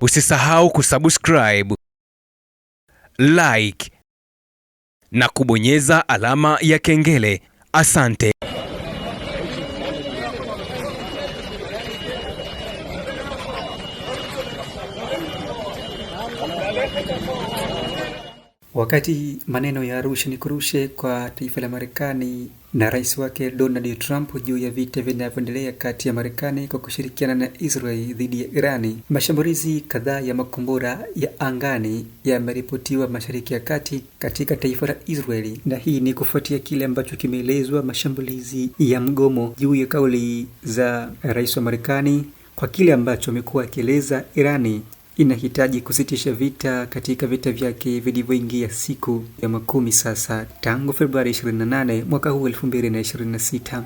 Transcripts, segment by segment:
Usisahau kusubscribe, like na kubonyeza alama ya kengele. Asante. Wakati maneno ya Arusha ni kurushe kwa taifa la Marekani na rais wake Donald Trump juu ya vita vinavyoendelea kati ya Marekani kwa kushirikiana na Israel dhidi ya Irani, mashambulizi kadhaa ya makombora ya angani yameripotiwa Mashariki ya Kati katika taifa la Israeli, na hii ni kufuatia kile ambacho kimeelezwa mashambulizi ya mgomo juu ya kauli za rais wa Marekani kwa kile ambacho amekuwa akieleza Irani inahitaji kusitisha vita katika vita vyake vilivyoingia siku ya 10 sasa tangu Februari 28 mwaka huu 2026.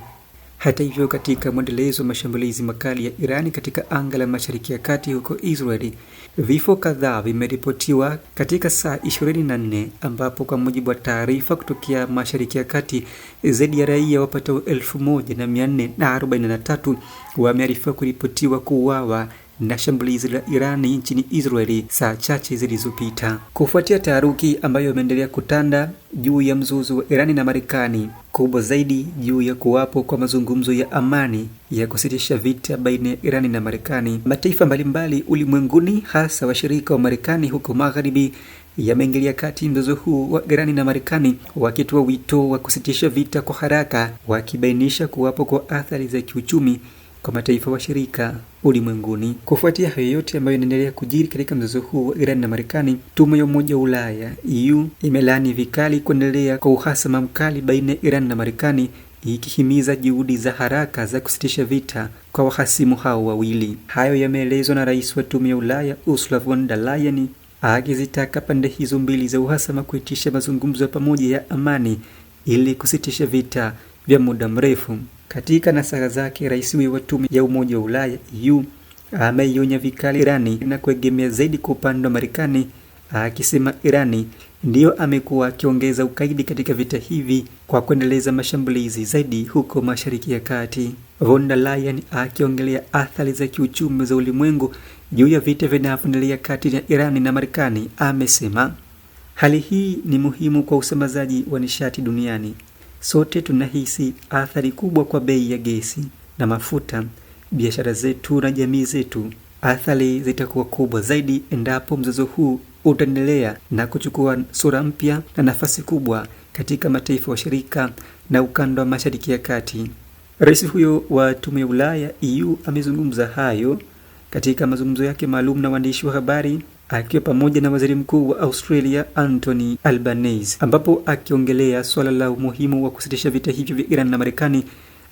Hata hivyo, katika mwendelezo wa mashambulizi makali ya Irani katika anga la Mashariki ya Kati huko Israeli, vifo kadhaa vimeripotiwa katika saa 24, ambapo kwa mujibu wa taarifa kutokea Mashariki ya Kati, zaidi ya raia wapatao 1443 wamearifiwa kuripotiwa kuuawa na shambulizi la Irani nchini Israeli saa chache zilizopita. Kufuatia taharuki ambayo imeendelea kutanda juu ya mzozo wa Irani na Marekani, kubwa zaidi juu ya kuwapo kwa mazungumzo ya amani ya kusitisha vita baina ya Irani na Marekani, mataifa mbalimbali ulimwenguni, hasa washirika wa Marekani huko Magharibi, yameingilia kati mzozo huu wa Irani na Marekani, wakitoa wito wa kusitisha vita kwa haraka, wakibainisha kuwapo kwa athari za kiuchumi kwa mataifa washirika ulimwenguni. Kufuatia hayo yote ambayo inaendelea kujiri katika mzozo huu wa Iran na Marekani, tume ya Umoja wa Ulaya EU imelaani vikali kuendelea kwa uhasama mkali baina ya Iran na Marekani, ikihimiza juhudi za haraka za kusitisha vita kwa wahasimu hao wawili. Hayo yameelezwa na rais wa tume ya Ulaya Ursula von der Leyen, akizitaka pande hizo mbili za uhasama kuitisha mazungumzo ya pamoja ya amani ili kusitisha vita vya muda mrefu. Katika nasaha zake, rais wa tume ya Umoja wa Ulaya EU ameionya vikali Irani na kuegemea zaidi kwa upande wa Marekani, akisema Irani ndiyo amekuwa akiongeza ukaidi katika vita hivi kwa kuendeleza mashambulizi zaidi huko Mashariki ya Kati. Von der Leyen akiongelea athari za kiuchumi za ulimwengu juu ya vita vinavyoendelea kati ya Irani na Marekani, amesema hali hii ni muhimu kwa usambazaji wa nishati duniani. Sote tunahisi athari kubwa kwa bei ya gesi na mafuta, biashara zetu na jamii zetu. Athari zitakuwa kubwa zaidi endapo mzozo huu utaendelea na kuchukua sura mpya na nafasi kubwa katika mataifa washirika na ukanda wa Mashariki ya Kati. Rais huyo wa tume ya Ulaya EU amezungumza hayo katika mazungumzo yake maalum na waandishi wa habari, akiwa pamoja na waziri mkuu wa Australia Anthony Albanese, ambapo akiongelea swala la umuhimu wa kusitisha vita hivyo vya Iran na Marekani,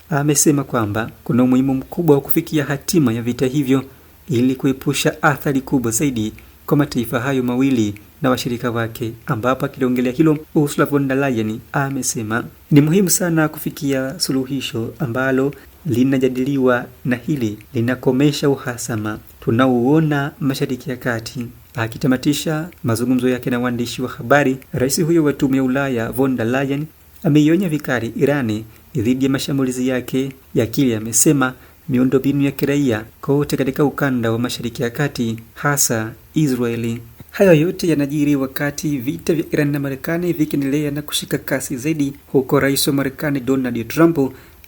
amesema kwamba kuna umuhimu mkubwa wa kufikia hatima ya vita hivyo ili kuepusha athari kubwa zaidi kwa mataifa hayo mawili na washirika wake, ambapo akiongelea hilo Ursula von der Leyen amesema ni muhimu sana kufikia suluhisho ambalo linajadiliwa na hili linakomesha uhasama tunaouona Mashariki ya Kati. Akitamatisha mazungumzo yake na waandishi wa habari, rais huyo wa tume ya Ulaya von der Leyen ameionya vikali Irani dhidi ya mashambulizi yake ya kile amesema miundombinu ya kiraia kote katika ukanda wa Mashariki ya Kati, hasa Israeli. Hayo yote yanajiri wakati vita vya Iran na Marekani vikiendelea na kushika kasi zaidi, huko rais wa Marekani Donald Trump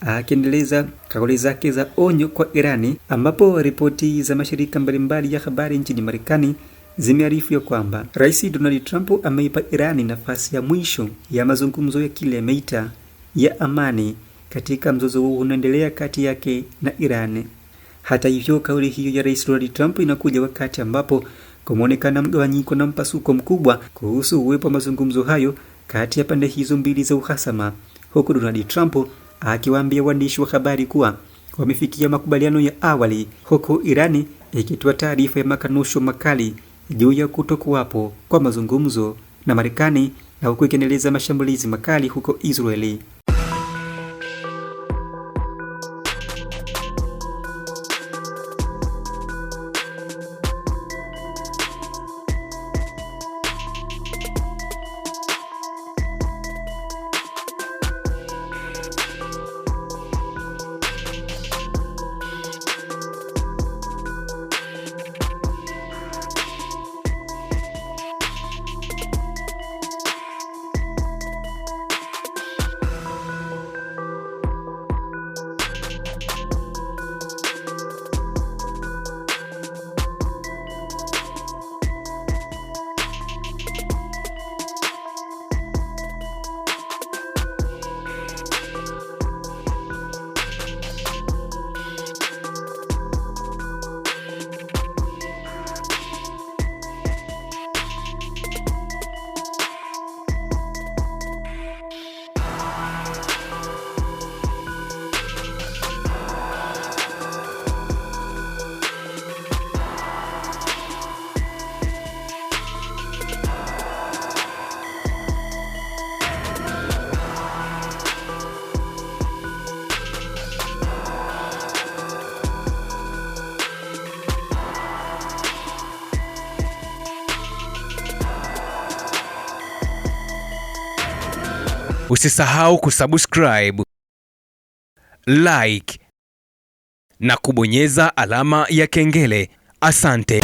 akiendeleza kauli zake za onyo kwa Irani, ambapo ripoti za mashirika mbalimbali ya habari nchini Marekani zimearifu ya kwamba Rais Donald Trump ameipa Irani nafasi ya mwisho ya mazungumzo ya kile ameita ya amani katika mzozo huu unaendelea kati yake na Iran. Hata hivyo, kauli hiyo ya Rais Donald Trump inakuja wakati ambapo kumeonekana mgawanyiko na mpasuko mkubwa kuhusu uwepo wa mazungumzo hayo kati ya pande hizo mbili za uhasama, huku Donald Trump akiwaambia waandishi wa habari kuwa wamefikia makubaliano ya awali, huku Irani ikitoa taarifa ya makanusho makali juu ya kutokuwapo kwa mazungumzo na Marekani, na huku ikiendeleza mashambulizi makali huko Israeli. Usisahau kusubscribe, like na kubonyeza alama ya kengele. Asante.